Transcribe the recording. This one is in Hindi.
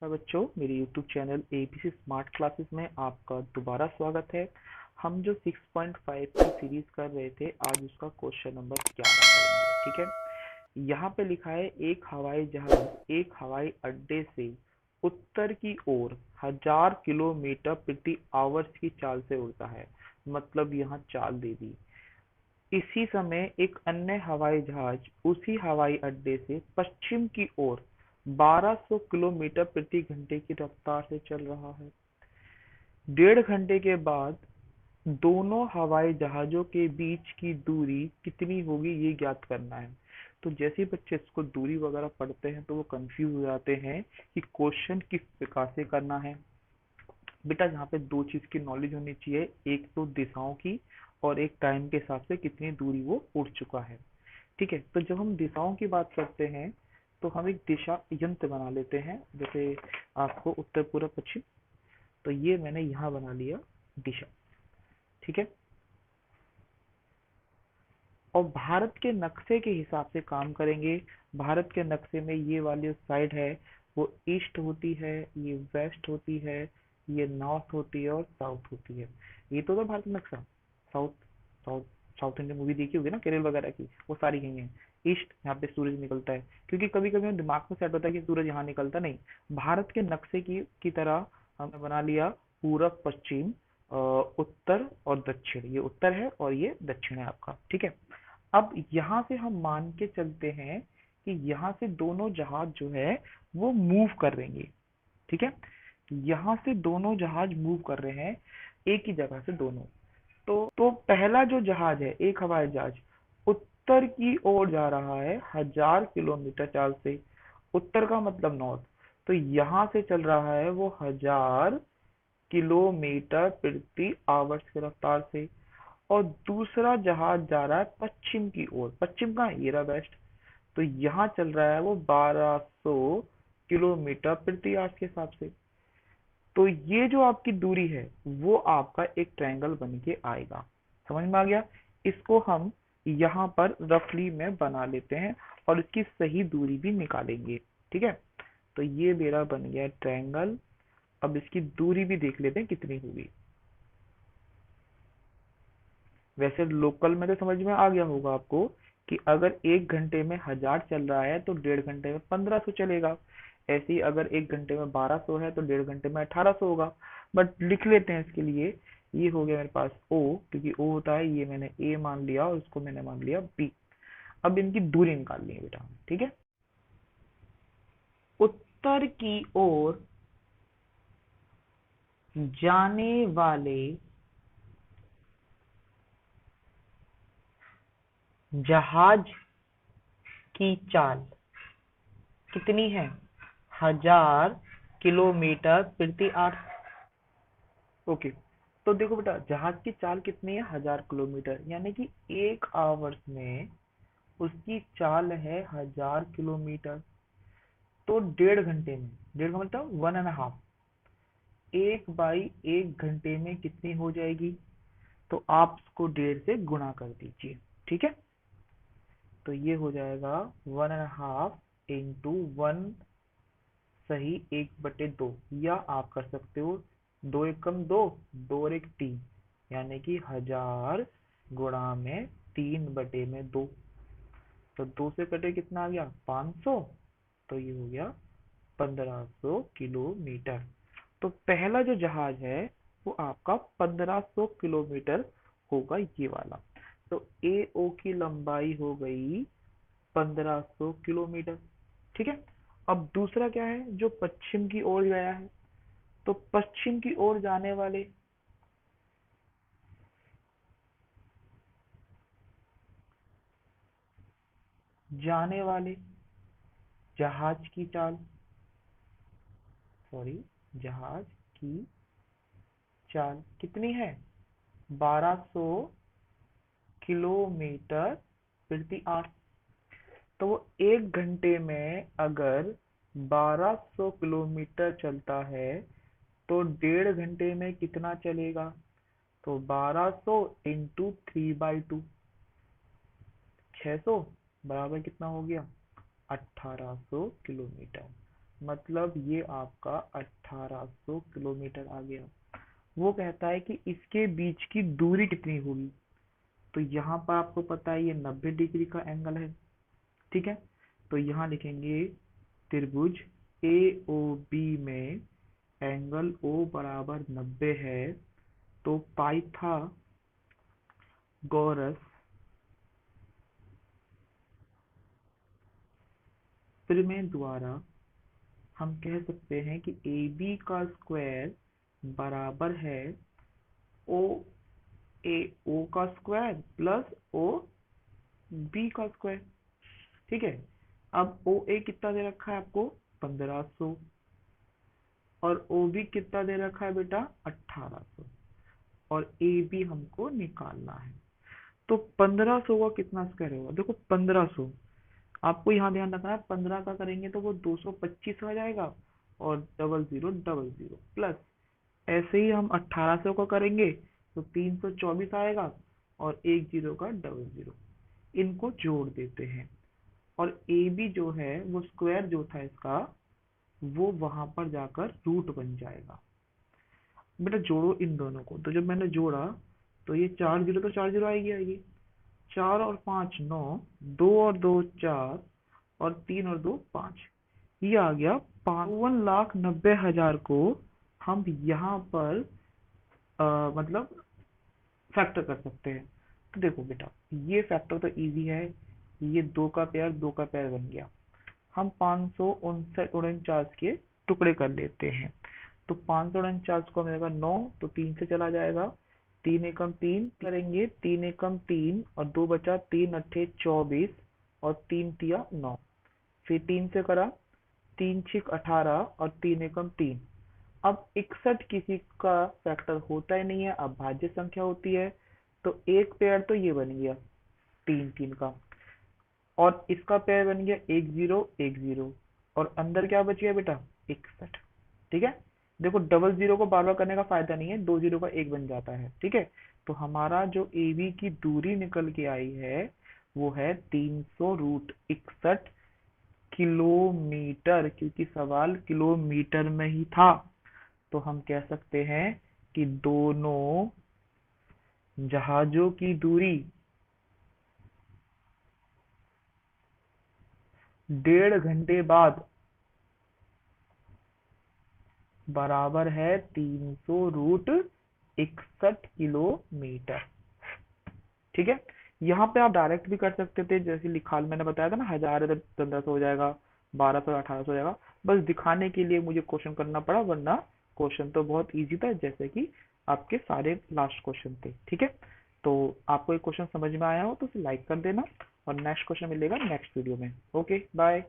नमस्कार बच्चों, मेरे YouTube channel ABC smart classes में आपका दोबारा स्वागत है। हम जो 6.5 की सीरीज कर रहे थे, आज उसका क्वेश्चन नंबर 11 करेंगे। ठीक है। यहाँ पे लिखा है एक हवाई जहाज एक हवाई अड्डे से उत्तर की ओर 1000 किलोमीटर प्रति आवर्स की चाल से उड़ता है। मतलब यहाँ चाल दे दी। इसी समय एक अन्य हवाई जहाज उसी हवाई अड्डे से पश्चिम की ओर 1200 किलोमीटर प्रति घंटे की रफ्तार से चल रहा है। 1.5 घंटे के बाद दोनों हवाई जहाजों के बीच की दूरी कितनी होगी, ये ज्ञात करना है। तो जैसे ही बच्चे इसको दूरी वगैरह पढ़ते हैं तो वो कंफ्यूज हो जाते हैं कि क्वेश्चन किस प्रकार से करना है। बेटा यहाँ पे दो चीज की नॉलेज होनी चाहिए, एक तो दिशाओं की और एक टाइम के हिसाब से कितनी दूरी वो उड़ चुका है। ठीक है। तो जब हम दिशाओं की बात करते हैं तो हम एक दिशा यंत्र बना लेते हैं। जैसे आपको उत्तर पूर्व पश्चिम, तो ये मैंने यहाँ बना लिया दिशा। ठीक है। और भारत के नक्शे के हिसाब से काम करेंगे। भारत के नक्शे में ये वाली साइड है वो ईस्ट होती है, ये वेस्ट होती है, ये नॉर्थ होती है और साउथ होती है। ये तो था भारत का नक्शा। South south south Indian movie देखी होगी ना, केरल वगैरह की, वो सारी यही है। ईस्ट, यहाँ पे सूरज निकलता है, क्योंकि कभी कभी दिमाग में सेट होता है कि सूरज यहाँ निकलता नहीं। भारत के नक्शे की तरह हमने बना लिया पूरब पश्चिम उत्तर और दक्षिण। ये उत्तर है और ये दक्षिण है आपका। ठीक है। अब यहाँ से हम मान के चलते हैं कि यहाँ से दोनों जहाज जो है वो मूव कर रहे हैं। ठीक है। यहाँ से दोनों जहाज मूव कर रहे हैं एक ही जगह से दोनों। तो पहला जो जहाज है, एक हवाई जहाज उत्तर की ओर जा रहा है 1000 किलोमीटर चाल से। उत्तर का मतलब नॉर्थ। तो यहाँ से चल रहा है वो 1000 किलोमीटर प्रति आवर्स की रफ्तार से। और दूसरा जहाज जा रहा है पश्चिम की ओर। पश्चिम का ये रहा वेस्ट। तो यहाँ चल रहा है वो 1200 किलोमीटर प्रति आवर्स के हिसाब से। तो ये जो आपकी दूरी है वो आपका एक ट्रायंगल बन के आएगा। समझ में आ गया। इसको हम यहाँ पर रफली में बना लेते हैं और इसकी सही दूरी भी निकालेंगे। ठीक है। तो ये मेरा बन गया ट्रायंगल। अब इसकी दूरी भी देख लेते हैं कितनी होगी। वैसे लोकल में तो समझ में आ गया होगा आपको कि अगर 1 घंटे में 1000 चल रहा है तो 1.5 घंटे में 1500 चलेगा। ऐसे ही अगर 1 घंटे में 1200 है तो 1.5 घंटे में 1800 होगा। बट लिख लेते हैं इसके लिए। ये हो गया मेरे पास ओ, क्योंकि ओ होता है, ये मैंने ए मान लिया और इसको मैंने मान लिया बी। अब इनकी दूरी निकालनी है बेटा। ठीक है। उत्तर की ओर जाने वाले जहाज की चाल कितनी है? 1000 किलोमीटर प्रति आवर्स। ओके। तो देखो बेटा, जहाज की चाल कितनी है? 1000 किलोमीटर, यानी कि 1 आवर्स में उसकी चाल है 1000 किलोमीटर। तो 1.5 घंटे में, डेढ़ का मतलब 1.5, 1/1 घंटे में कितनी हो जाएगी? तो आप उसको 1.5 से गुणा कर दीजिए। ठीक है। तो ये हो जाएगा 1.5 इंटू 1 सही 1/2, या आप कर सकते हो 2 × 1 = 2, 2 और 1 = 3, यानी कि 1000 गुणा में 3/2। तो 2 से कटे कितना आ गया? 500। तो ये हो गया 1500 किलोमीटर। तो पहला जो जहाज है वो आपका 1500 किलोमीटर होगा, ये वाला। तो ए ओ की लंबाई हो गई 1500 किलोमीटर। ठीक है। अब दूसरा क्या है जो पश्चिम की ओर गया है? तो पश्चिम की ओर जाने वाले जहाज की चाल, सॉरी, जहाज की चाल कितनी है? 1200 किलोमीटर प्रति आवर्स। तो वो 1 घंटे में अगर 1200 किलोमीटर चलता है तो 1.5 घंटे में कितना चलेगा? तो 1200 इंटू 3/2, 600 बराबर कितना हो गया? 1800 किलोमीटर। मतलब ये आपका 1800 किलोमीटर आ गया। वो कहता है कि इसके बीच की दूरी कितनी होगी। तो यहाँ पर आपको पता है ये 90 डिग्री का एंगल है, ठीक है। तो यहाँ लिखेंगे त्रिभुज ए ओ बी में एंगल ओ बराबर 90 है। तो पाइथागोरस प्रमेय द्वारा हम कह सकते हैं कि ए बी का स्क्वायर बराबर है ओ ए ओ का स्क्वायर प्लस ओ बी का स्क्वायर, ठीक है। अब ओ ए कितना दे रखा है आपको 1500, और ओ बी कितना दे रखा है बेटा 1800, और ए बी हमको निकालना है। तो 1500 का कितना स्क्वायर होगा, देखो 1500, आपको यहाँ ध्यान रखना है 15 का करेंगे तो वो 225 आ जाएगा, और 0000 प्लस ऐसे ही हम 1800 का करेंगे तो 324 आएगा, और एक जीरो का 00, इनको जोड़ देते हैं। और ए बी जो है वो स्क्वायर जो था इसका, वो वहां पर जाकर रूट बन जाएगा। बेटा जोड़ो इन दोनों को, तो जब मैंने जोड़ा तो ये 40 तो 40 आएगी। 4 और 5 9, 2 और 2 4, और 3 और 2 5, ये आ गया 52,90,000 को हम यहाँ पर मतलब फैक्टर कर सकते हैं। तो देखो बेटा ये फैक्टर तो इजी है, ये दो का पेयर बन गया। हम 549 के टुकड़े कर लेते हैं। तो 549 को मिलेगा 9, तो 3 से चला जाएगा, 3 एकम 3 करेंगे, 3 एकम 3 और 2 बचा, 3 अट्ठे 24, और 3 तिया 9, फिर 3 से करा, 3 छिक 18, और 3 एकम 3। अब 61 किसी का फैक्टर होता ही नहीं है, अब भाज्य संख्या होती है। तो एक पेयर तो ये बन गया 3 3 का, और इसका पेयर बन गया 1010, और अंदर क्या बच गया बेटा 61, ठीक है। देखो डबल जीरो को बार बार करने का फायदा नहीं है, 2 जीरो का 1 बन जाता है, ठीक है। तो हमारा जो ए बी की दूरी निकल के आई है वो है 300√61 किलोमीटर, क्योंकि सवाल किलोमीटर में ही था। तो हम कह सकते हैं कि दोनों जहाजों की दूरी 1.5 घंटे बाद बराबर है 300√61 किलोमीटर, ठीक है। यहाँ पे आप डायरेक्ट भी कर सकते थे, जैसे लिखा मैंने बताया था ना, 1000 है तो 1500 हो जाएगा, 1200 1800 हो जाएगा। बस दिखाने के लिए मुझे क्वेश्चन करना पड़ा, वरना क्वेश्चन तो बहुत इजी था, जैसे कि आपके सारे लास्ट क्वेश्चन थे, ठीक है। तो आपको एक क्वेश्चन समझ में आया हो तो उसे लाइक कर देना, और नेक्स्ट क्वेश्चन मिलेगा नेक्स्ट वीडियो में। Okay bye.